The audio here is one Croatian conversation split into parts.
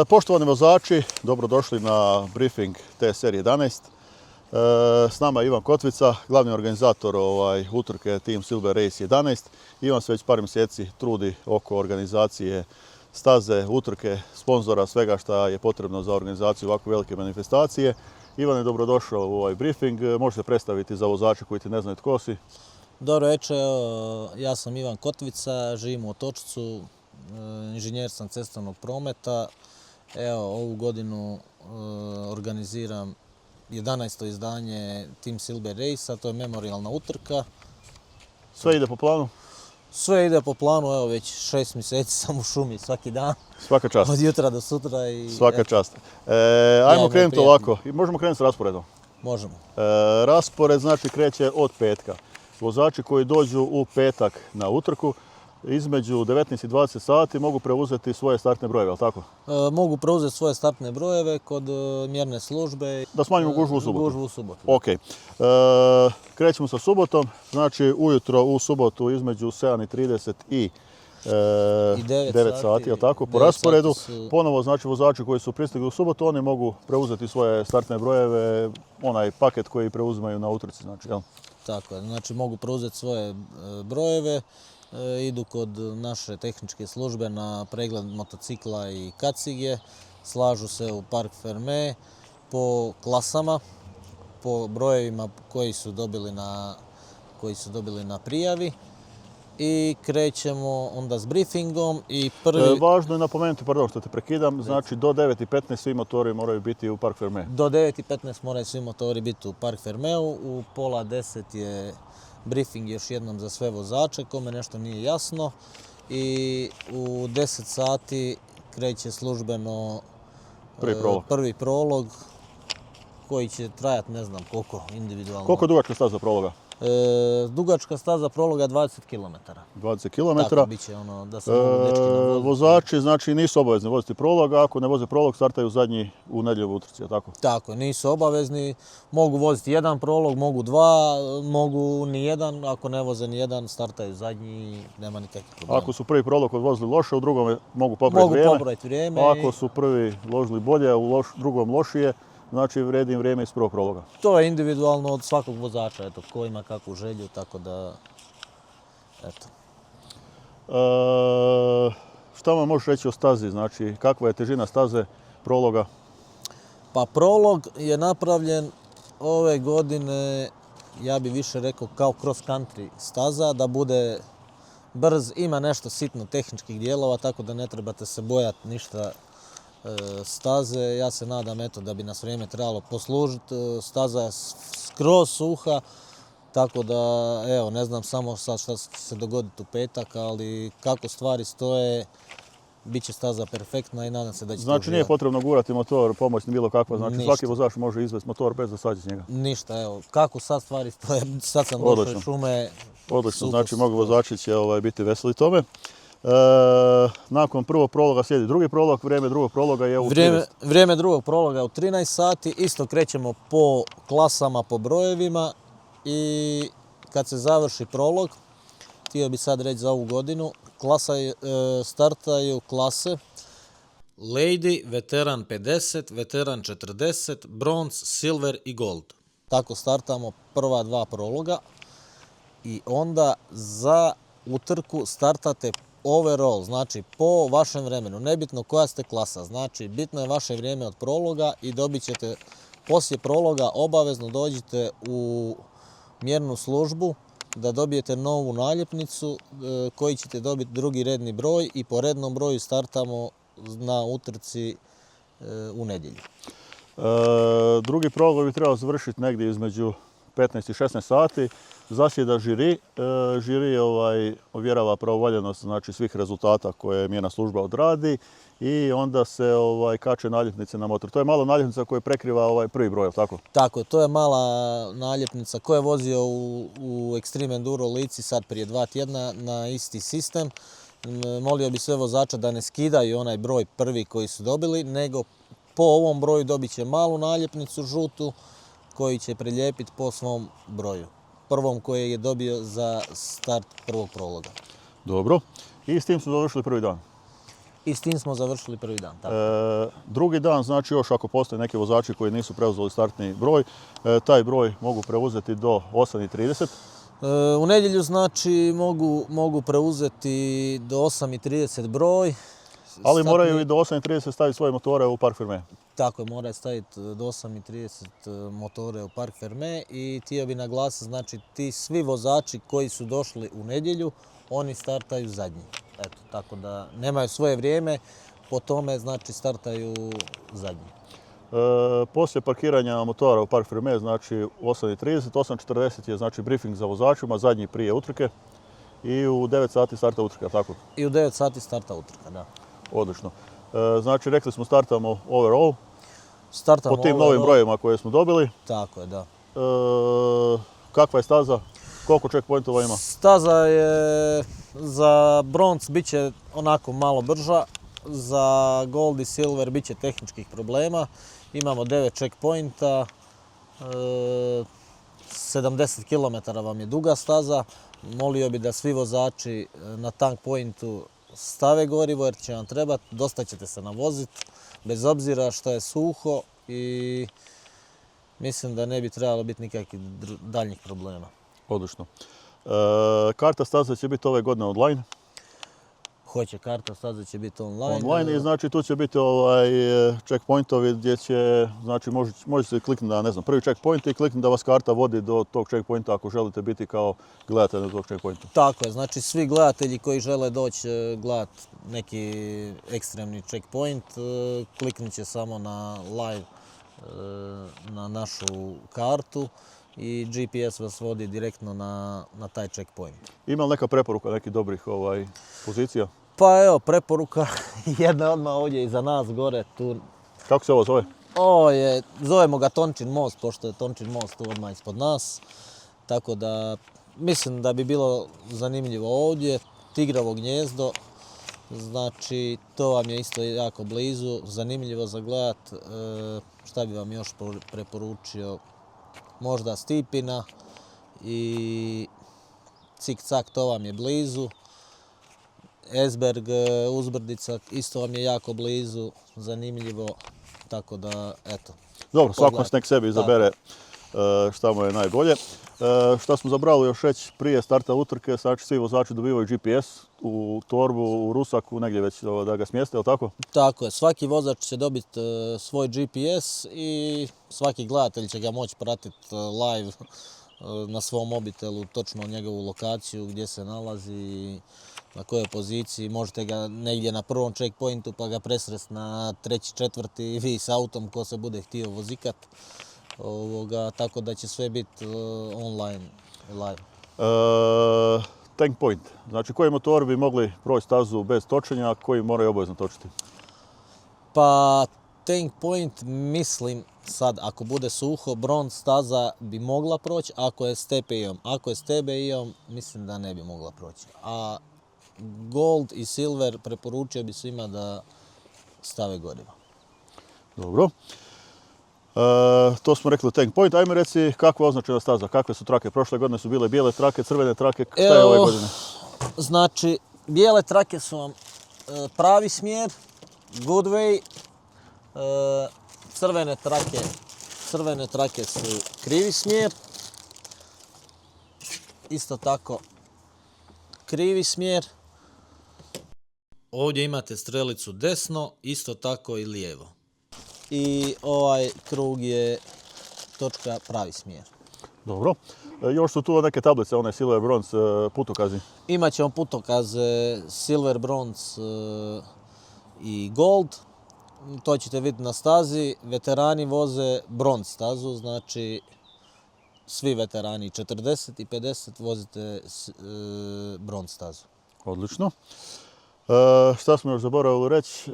Poštovani vozači, dobrodošli na briefing te serije 11. S nama je Ivan Kotvica, glavni organizator utrke Team Silver Race 11. Ivan se već par mjeseci trudi oko organizacije staze, utrke, sponzora, svega što je potrebno za organizaciju ovako velike manifestacije. Ivan je dobrodošao u ovaj briefing. Možeš se predstaviti za vozače koji ti ne znaju tko si? Dobro večer, ja sam Ivan Kotvica, živim u Otočcu, inženjer sam cestovnog prometa. Evo, ovu godinu organiziram 11. izdanje Team Silver Race, a to je memorijalna utrka. Sve ide po planu? Sve ide po planu, evo već 6 mjeseci sam u šumi svaki dan. Svaka čast. Od jutra do sutra. Svaka čast. Ajmo krenuti ovako. Možemo krenuti s rasporedom? Možemo. Raspored znači kreće od petka. Vozači koji dođu u petak na utrku između 19 i 20 sati mogu preuzeti svoje startne brojeve, je li tako? Mogu preuzeti svoje startne brojeve kod mjerne službe. Da smanjimo gužvu u subotu? Gužvu u subotu. Ok. Krećemo sa subotom, znači ujutro u subotu između 7:30 i 9 sati, je li tako? Po rasporedu. Ponovo znači vozači koji su pristigli u subotu, oni mogu preuzeti svoje startne brojeve, onaj paket koji preuzimaju na utrci, znači, jel? Tako je, znači mogu preuzeti svoje brojeve. Idu kod naše tehničke službe na pregled motocikla i kacige, slažu se u Park Ferme po klasama, po brojevima koji su dobili na prijavi i krećemo onda s briefingom i prvi... Važno je napomenuti, pardon što te prekidam, znači do 9:15 svi motori moraju biti u Park Ferme. Do 9:15 moraju svi motori biti u Park Fermeu, u 9:30 je briefing još jednom za sve vozače, kome nešto nije jasno, i u 10 sati kreće službeno prvi prolog koji će trajati ne znam koliko individualno. Koliko je dugačka staza prologa? Dugačka staza prologa je 20 km. 20 km. Tako bi će ono da se mogu dečki navoziti. Vozači znači nisu obavezni voziti prolog, a ako ne voze prolog startaju zadnji u nedjelju utrci, je tako? Tako, nisu obavezni, mogu voziti jedan prolog, mogu dva, mogu ni jedan, ako ne voze ni jedan startaju zadnji, nema nikakvih problema. Ako su prvi prolog odvozili loše, u drugom mogu popraviti vrijeme. Ako su prvi vozili bolje, a u drugom lošije, znači vredi im vrijeme iz prvog prologa. To je individualno od svakog vozača, eto, ko ima kakvu želju, tako da, eto. Šta vam možeš reći o stazi, znači kakva je težina staze prologa? Pa prolog je napravljen ove godine, ja bi više rekao kao cross country staza, da bude brz, ima nešto sitno tehničkih dijelova, tako da ne trebate se bojati ništa staze. Ja se nadam eto da bi nas vrijeme trebalo poslužiti. Staza je skroz suha, tako da evo ne znam samo sad šta će se dogoditi u petak, ali kako stvari stoje, bit će staza perfektna i nadam se da će Znači nije potrebno gurati motor, pomoć ni bilo kakva, znači ništa. Svaki vozač može izvesti motor bez da sađe s njega. Ništa, evo, kako sad stvari stoje, sad sam došao iz šume. Odlično, znači mnogo vozači će biti veseli tome. Nakon prvog prologa slijedi drugi prolog, vrijeme drugog prologa je u 13. Vrijeme drugog prologa je u 13 sati, isto krećemo po klasama, po brojevima i kad se završi prolog, htio bi sad reći za ovu godinu, startaju klase Lady, Veteran 50, Veteran 40, Bronze, Silver i Gold. Tako startamo prva dva prologa i onda za utrku startate overall, znači po vašem vremenu, nebitno koja ste klasa, znači bitno je vaše vrijeme od prologa i dobit ćete, poslije prologa obavezno dođite u mjernu službu da dobijete novu naljepnicu koji ćete dobiti drugi redni broj i po rednom broju startamo na utrci u nedjelju. Drugi prolog bi trebao završiti negdje između 15 i 16 sati. Zasjeda žiri. Žiri ovjerava pravovaljanost znači, svih rezultata koje mjerna služba odradi i onda se kače naljepnice na motor. To je mala naljepnica koja prekriva prvi broj, je tako? Tako je, to je mala naljepnica koja je vozio u Extreme Enduro Lici sad prije 2 tjedna na isti sistem. Molio bi sve vozača da ne skidaju onaj broj prvi koji su dobili, nego po ovom broju dobit će malu naljepnicu žutu koji će prilijepiti po svom broju. Prvom koji je dobio za start prvog prologa. Dobro. I s tim smo završili prvi dan. I s tim smo završili prvi dan. Tako. Drugi dan, znači još ako postoje neki vozači koji nisu preuzeli startni broj, taj broj mogu preuzeti do 8:30. U nedjelju znači mogu preuzeti do 8:30 broj. Ali moraju i do 8:30 staviti svoje motore u Park Fermé. Tako je, moraju staviti do 8:30 motore u Park Fermé i htio bi naglasiti, znači ti svi vozači koji su došli u nedjelju, oni startaju zadnji. Eto, tako da nemaju svoje vrijeme, po tome znači startaju zadnji. Poslije parkiranja motora u Park Fermé, znači u 8:30, 8:40 je znači briefing za vozačima, zadnji prije utrke i u 9 sati starta utrka, tako? I u 9 sati starta utrka, da. Odlično. Znači rekli smo startamo overall, Startamo po tim novim brojevima koje smo dobili. Tako je, da. Kakva je staza? Koliko checkpointova ima? Staza je za bronz bit će onako malo brža, za gold i silver bit će tehničkih problema. Imamo 9 checkpointa, 70 km vam je duga staza. Molio bi da svi vozači na tank pointu stave gorivo jer će vam trebati, dosta ćete se navoziti, bez obzira što je suho i mislim da ne bi trebalo biti nikakvih daljnjih problema. Odlično. Karta staze će biti ove godine online. Hoće, karta staze će biti online. Online i znači tu će biti checkpointovi gdje će, znači možete kliknuti na, ne znam, prvi checkpoint i kliknuti da vas karta vodi do tog checkpointa ako želite biti kao gledatelj na tog checkpointa. Tako je, znači svi gledatelji koji žele doći gledati neki ekstremni checkpoint, kliknut će samo na live na našu kartu i GPS vas vodi direktno na taj checkpoint. Ima li neka preporuka nekih dobrih pozicija? Pa evo, preporuka, jedna odmah ovdje iza nas gore tu. Kako se ovo zove? Zovemo ga Tončin most, pošto je Tončin most tu odmah ispod nas. Tako da mislim da bi bilo zanimljivo ovdje. Tigrovo gnijezdo, znači to vam je isto jako blizu, zanimljivo za gledat. Šta bi vam još preporučio? Možda Stipina i Cik-Cak, to vam je blizu. Esberg, Uzbrdica, isto vam je jako blizu, zanimljivo, tako da, eto. Dobro, svako nek sebi izabere šta mu je najbolje. Šta smo zabrali još reći, prije starta utrke, znači svi vozači dobivaju GPS u torbu, u rusaku, negdje već da ga smjeste, je li tako? Tako je, svaki vozač će dobiti svoj GPS i svaki gledatelj će ga moći pratiti live na svom mobitelu, točno njegovu lokaciju, gdje se nalazi i na kojoj poziciji. Možete ga negdje na prvom checkpointu pa ga presresti na treći, četvrti i vi s autom ko se bude htio vozikat. Tako da će sve biti online live. Tank point, znači koji motor bi mogli proći stazu bez točenja, a koji moraju obavezno točiti? Pa tank point mislim sad ako bude suho, bronz staza bi mogla proći ako je s TPI-om. Ako je s TBI-om mislim da ne bi mogla proći. A gold i silver preporučio bi svima da stave gorivo. Dobro. To smo rekli tank point. Ajme reci kakva je označena staza, kakve su trake? Prošle godine su bile bijele trake, crvene trake, šta je ove godine? Znači, bijele trake su vam pravi smjer, good way, crvene trake su krivi smjer, isto tako krivi smjer. Ovdje imate strelicu desno, isto tako i lijevo. I ovaj krug je točka pravi smjer. Dobro. Još su tu neke tablice, one silver, bronze, putokazi. Imaćemo putokaze silver, bronze i gold. To ćete vidjeti na stazi. Veterani voze bronze stazu, znači svi veterani 40 i 50 vozite bronze stazu. Odlično. Šta smo još zaboravili reći?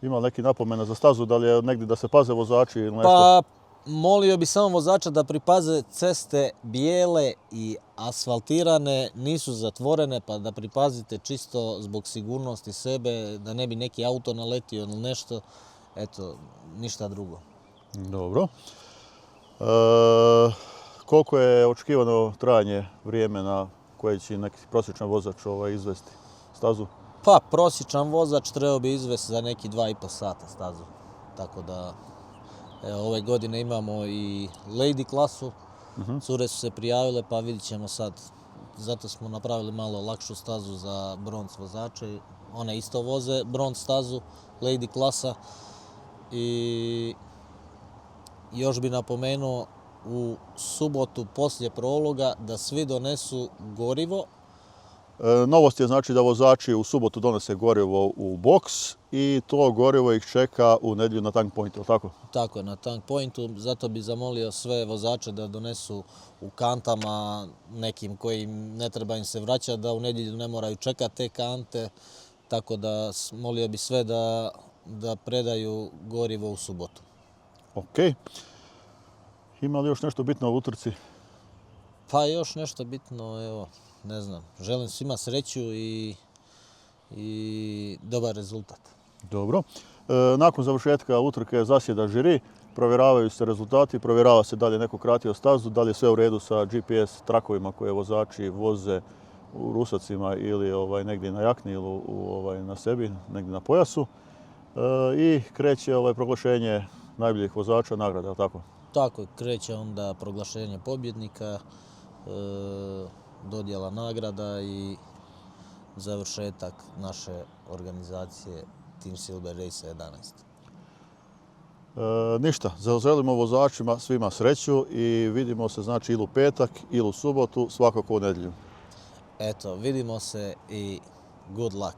Ima li neki napomena za stazu, da li je negdje da se paze vozači ili nešto? Pa, molio bi samo vozača da pripaze ceste bijele i asfaltirane, nisu zatvorene, pa da pripazite čisto zbog sigurnosti sebe, da ne bi neki auto naletio ili nešto. Eto, ništa drugo. Dobro. Koliko je očekivano trajanje vrijeme na koje će neki prosječan vozač izvesti? stazu? Pa, prosječan vozač trebao bi izvesti za neki 2,5 sata stazu. Tako da, evo, ove godine imamo i Lady klasu. Cure su se prijavile, pa vidit ćemo sad. Zato smo napravili malo lakšu stazu za bronz vozače. One isto voze bronz stazu, Lady klasa. I još bi napomenuo u subotu poslije prologa da svi donesu gorivo. Novost je znači da vozači u subotu donose gorivo u boks i to gorivo ih čeka u nedjelju na tank pointu, tako? Tako je, na tank pointu. Zato bi zamolio sve vozače da donesu u kantama nekim kojim ne treba im se vraćati, da u nedjelju ne moraju čekati te kante. Tako da molio bi sve da predaju gorivo u subotu. Ok. Ima li još nešto bitno u utrci? Pa još nešto bitno, evo, ne znam. Želim svima sreću i dobar rezultat. Dobro. Nakon završetka utrke zasjeda žiri, provjeravaju se rezultati, provjerava se da li je neko kratio stazu, da li je sve u redu sa GPS trakovima koje vozači voze u rusacima ili negdje na jakni ili na sebi, negdje na pojasu. I kreće proglašenje najboljih vozača nagrada, je li tako? Tako, kreće onda proglašenje pobjednika, dodjela nagrada i završetak naše organizacije Team Silver Race 11. Ništa, želimo vozačima svima sreću i vidimo se znači ili u petak ili u subotu, svakako u nedjelju. Eto, vidimo se i good luck.